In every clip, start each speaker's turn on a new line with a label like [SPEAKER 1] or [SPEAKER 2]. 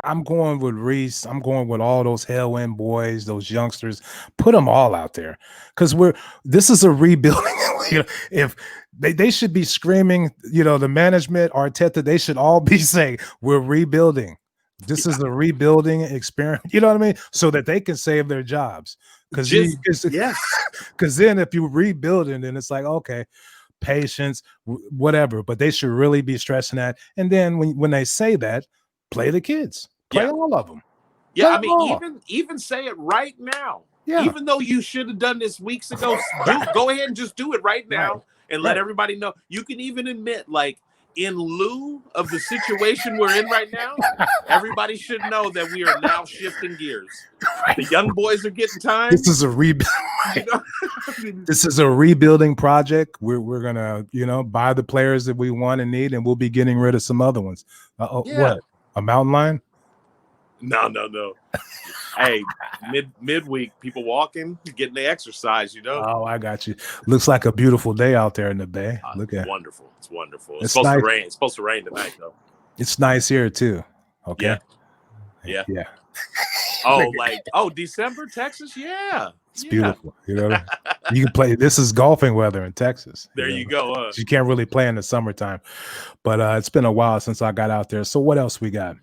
[SPEAKER 1] I'm going with Reese. I'm going with all those Hale boys, those youngsters. Put them all out there because this is a rebuilding. If they should be screaming, the management, Arteta, they should all be saying, we're rebuilding. This is a rebuilding experiment. You know what I mean? So that they can save their jobs. Because then if you rebuilding, then it's like, okay, patience, whatever. But they should really be stressing that. And then when they say that, play the kids. Play all of them.
[SPEAKER 2] Yeah, I mean, even say it right now. Yeah. Even though you should have done this weeks ago, go ahead and just do it right now and let everybody know. You can even admit, like, in lieu of the situation we're in right now, everybody should know that we are now shifting gears. The young boys are getting time.
[SPEAKER 1] This is a This is a rebuilding project. We're gonna, buy the players that we want and need, and we'll be getting rid of some other ones. What? A mountain lion?
[SPEAKER 2] No. Hey, midweek, people walking, getting their exercise,
[SPEAKER 1] Oh, I got you. Looks like a beautiful day out there in the Bay. Look at
[SPEAKER 2] wonderful. It's wonderful. It's supposed to rain. It's supposed to rain tonight, though.
[SPEAKER 1] It's nice here too. Okay.
[SPEAKER 2] Yeah. December, Texas. Yeah.
[SPEAKER 1] It's beautiful. You can play. This is golfing weather in Texas.
[SPEAKER 2] There you go.
[SPEAKER 1] You can't really play in the summertime, but it's been a while since I got out there. So what else we got?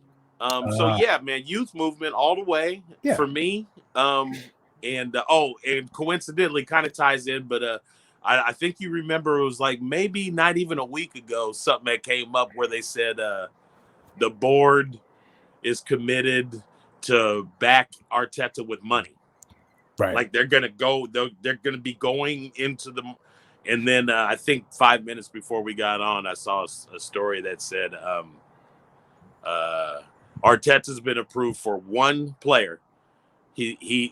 [SPEAKER 2] Man, youth movement all the way for me. And coincidentally kind of ties in, but I think you remember it was like maybe not even a week ago, something that came up where they said the board is committed to back Arteta with money.
[SPEAKER 1] Right.
[SPEAKER 2] Like they're gonna be going into the, and then I think 5 minutes before we got on, I saw a story that said Arteta's been approved for one player. He's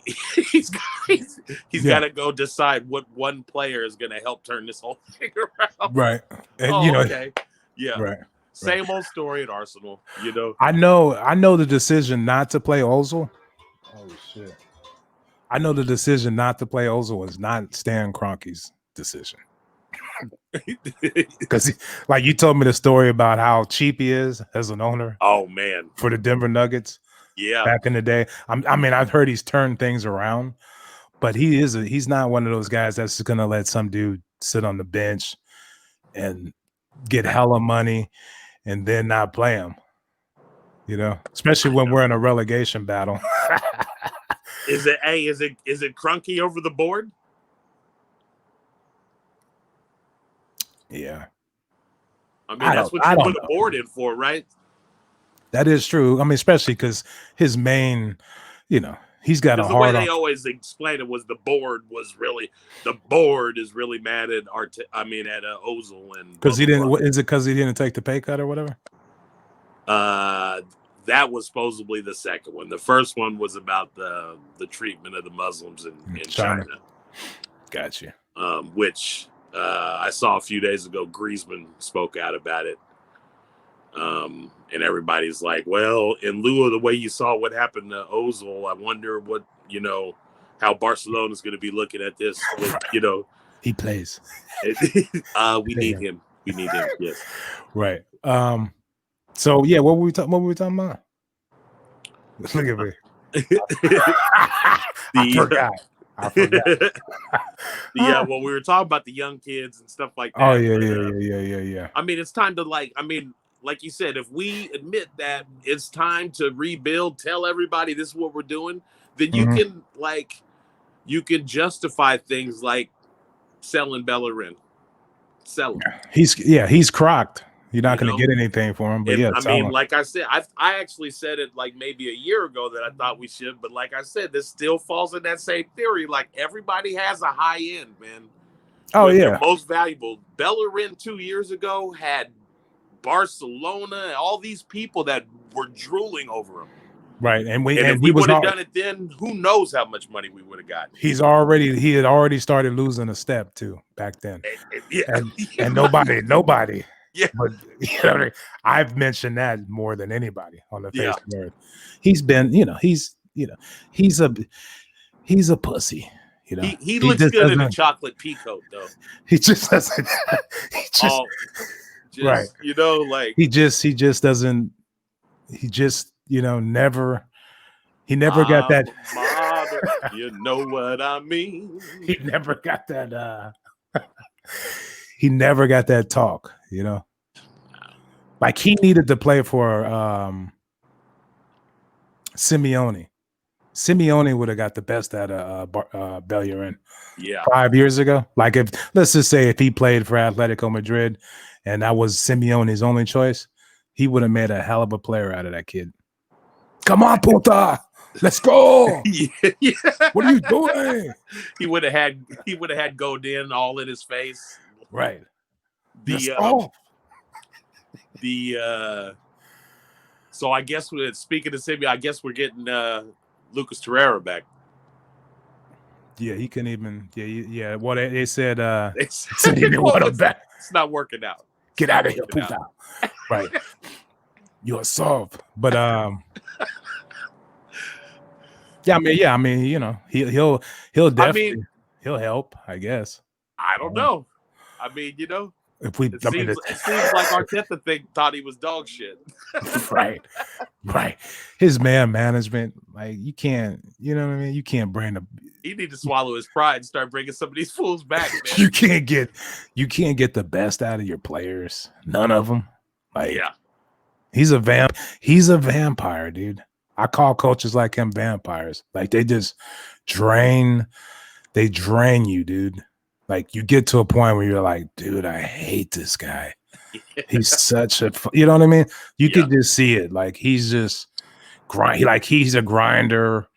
[SPEAKER 2] got to go decide what one player is going to help turn this whole thing around.
[SPEAKER 1] Right. And,
[SPEAKER 2] okay. Yeah.
[SPEAKER 1] Right.
[SPEAKER 2] Same old story at Arsenal.
[SPEAKER 1] I know the decision not to play Ozil. Holy shit. I know the decision not to play Ozil was not Stan Kroenke's decision. Because like you told me the story about how cheap he is as an owner.
[SPEAKER 2] Oh man,
[SPEAKER 1] for the Denver Nuggets.
[SPEAKER 2] Yeah,
[SPEAKER 1] back in the day. I've heard he's turned things around, but he's not one of those guys that's just gonna let some dude sit on the bench and get hella money and then not play him. Especially when we're in a relegation battle.
[SPEAKER 2] Is it Kroenke over the board?
[SPEAKER 1] Yeah.
[SPEAKER 2] I mean, that's what you put a board in for, right?
[SPEAKER 1] That is true. I mean, especially because his main, he's got a hard.
[SPEAKER 2] The way they always explain it was the board is really mad at Ozil and
[SPEAKER 1] because he didn't. Is it because he didn't take the pay cut or whatever?
[SPEAKER 2] That was supposedly the second one. The first one was about the treatment of the Muslims in China.
[SPEAKER 1] Gotcha.
[SPEAKER 2] Which. I saw a few days ago, Griezmann spoke out about it. And everybody's like, well, in lieu of the way you saw what happened to Ozil, I wonder what, how Barcelona's going to be looking at this.
[SPEAKER 1] He plays.
[SPEAKER 2] We need him. We need him. Yes.
[SPEAKER 1] Right. So, yeah, what were we talking about? Look at me. I forgot.
[SPEAKER 2] Well, we were talking about the young kids and stuff like that.
[SPEAKER 1] Oh, yeah.
[SPEAKER 2] I mean, it's time to like you said, if we admit that it's time to rebuild, tell everybody this is what we're doing, then you can justify things like selling Bellerin. Sell him.
[SPEAKER 1] He's crocked. You're not going to get anything for him. But
[SPEAKER 2] like I said, I actually said it like maybe a year ago that I thought we should. But like I said, this still falls in that same theory. Like everybody has a high end, man.
[SPEAKER 1] Oh, yeah.
[SPEAKER 2] Most valuable. Bellerin 2 years ago had Barcelona and all these people that were drooling over him.
[SPEAKER 1] Right. And
[SPEAKER 2] if we would have done it then, who knows how much money we would have gotten.
[SPEAKER 1] He had already started losing a step too back then. And nobody.
[SPEAKER 2] Yeah,
[SPEAKER 1] but I've mentioned that more than anybody on the face of the earth. He's been, he's a pussy.
[SPEAKER 2] He looks good in a chocolate peacoat, though.
[SPEAKER 1] He just doesn't. Right.
[SPEAKER 2] He just
[SPEAKER 1] doesn't. He just, never. He never got that.
[SPEAKER 2] Model, you know what I mean.
[SPEAKER 1] He never got that. He never got that talk. Like he needed to play for Simeone. Simeone would have got the best out of Bellerin.
[SPEAKER 2] Yeah,
[SPEAKER 1] 5 years ago. Like let's just say if he played for Atletico Madrid and that was Simeone's only choice, he would have made a hell of a player out of that kid. Come on, puta. Let's go.
[SPEAKER 2] Yeah.
[SPEAKER 1] What are you doing?
[SPEAKER 2] He would have had Godin all in his face.
[SPEAKER 1] Right.
[SPEAKER 2] So I guess speaking of Simeone, I guess we're getting Lucas Torreira back.
[SPEAKER 1] Yeah, he couldn't even. Yeah. What they said.
[SPEAKER 2] They
[SPEAKER 1] said he didn't want him back.
[SPEAKER 2] It's not working out.
[SPEAKER 1] Get out of here, puta. Right. You're soft, but yeah, I mean, he'll definitely he'll help, I guess.
[SPEAKER 2] I don't know. I mean, it seems like Arteta thought he was dog shit.
[SPEAKER 1] Right. His man management, like you can't, what I mean? You can't bring
[SPEAKER 2] He need to swallow his pride and start bringing some of these fools back, man.
[SPEAKER 1] You can't get the best out of your players. None of them. Like,
[SPEAKER 2] yeah.
[SPEAKER 1] He's a vampire, dude. I call coaches like him vampires. Like they just drain you, dude. Like you get to a point where you're like, dude, I hate this guy. He's such a, you know what I mean? You could just see it. Like he's just he's a grinder.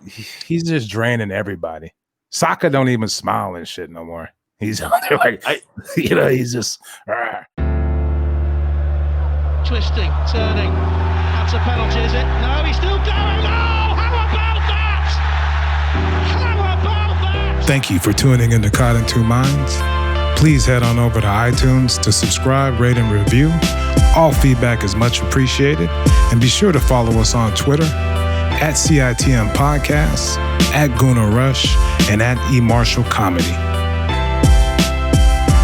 [SPEAKER 1] He's just draining everybody. Saka don't even smile and shit no more. He's out there like, he's just.
[SPEAKER 3] Twisting, turning. That's a penalty, is it? No, he's still going. Oh, how about that? How about that?
[SPEAKER 1] Thank you for tuning into Caught in Two Minds. Please head on over to iTunes to subscribe, rate, and review. All feedback is much appreciated. And be sure to follow us on Twitter at CITM Podcasts, at Guna Rush, and at eMarshall Comedy.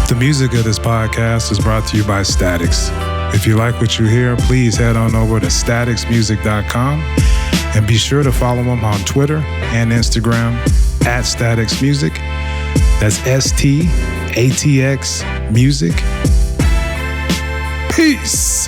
[SPEAKER 1] The music of this podcast is brought to you by Statics. If you like what you hear, please head on over to staticsmusic.com and be sure to follow them on Twitter and Instagram at Statics Music. That's STATX Music. Peace.